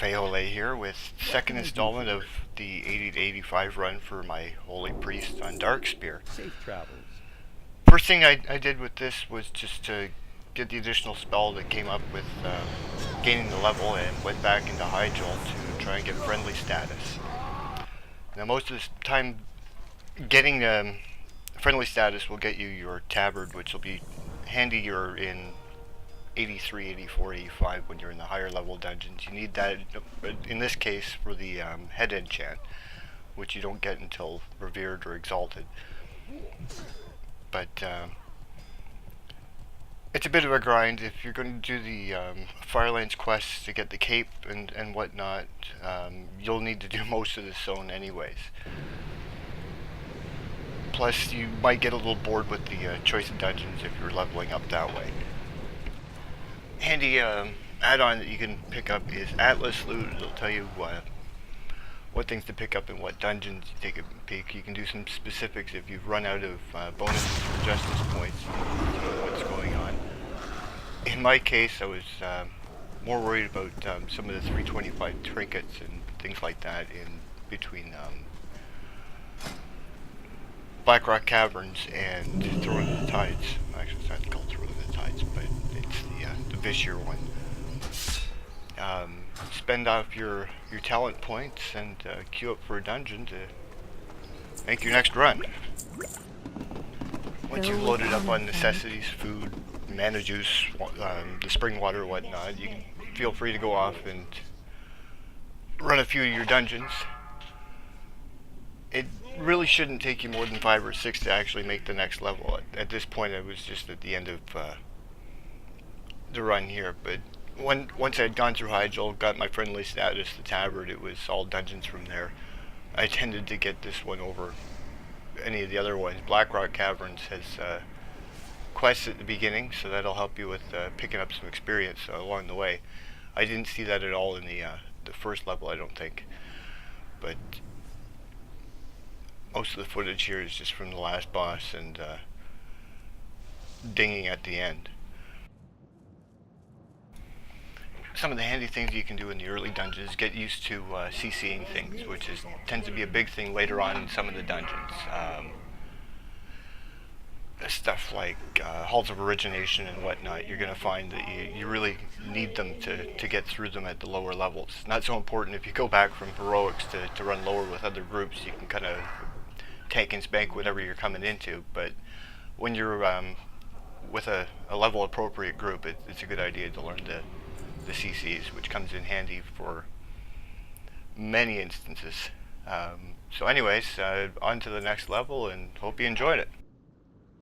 Fayole here with second installment of the 80 to 85 run for my Holy Priest on Darkspear. Safe travels. First thing I did with this was just to get the additional spell that came up with gaining the level, and went back into High Joel to try and get friendly status. Now most of the time getting friendly status will get you your tabard, which will be handy. You're in 83, 84, 85 when you're in the higher level dungeons. You need that in this case for the head enchant, which you don't get until revered or exalted. But it's a bit of a grind if you're going to do the Firelands quests to get the cape and whatnot. You'll need to do most of this zone anyways. Plus you might get a little bored with the choice of dungeons if you're leveling up that way. Handy add-on that you can pick up is Atlas Loot. It'll tell you what things to pick up in what dungeons. You take a peek. You can do some specifics if you've run out of bonuses for justice points. You know what's going on. In my case, I was more worried about some of the 325 trinkets and things like that in between Blackrock Caverns and Throwing of the Tides. Actually, it's not called Throwing of the Tides, but it's the Vishir one. Spend off your talent points and queue up for a dungeon to make your next run. Once you've loaded up on necessities, food, mana juice, the spring water, whatnot, you can feel free to go off and run a few of your dungeons. It really shouldn't take you more than 5 or 6 to actually make the next level. At this point, I was just at the end of the run here, but once I had gone through High Joel, got my friendly status, the tabard, it was all dungeons from there. I tended to get this one over any of the other ones. Blackrock Caverns has quests at the beginning, so that'll help you with picking up some experience along the way. I didn't see that at all in the first level, I don't think. But most of the footage here is just from the last boss and dinging at the end. Some of the handy things you can do in the early dungeons, get used to CCing things, which tends to be a big thing later on in some of the dungeons. Stuff like halls of origination and whatnot, you're going to find that you really need them to get through them at the lower levels. Not so important if you go back from heroics to run lower with other groups. You can kind of take and spank whatever you're coming into, but when you're with a level appropriate group, it's a good idea to learn the CCs, which comes in handy for many instances. So anyways, on to the next level, and hope you enjoyed it.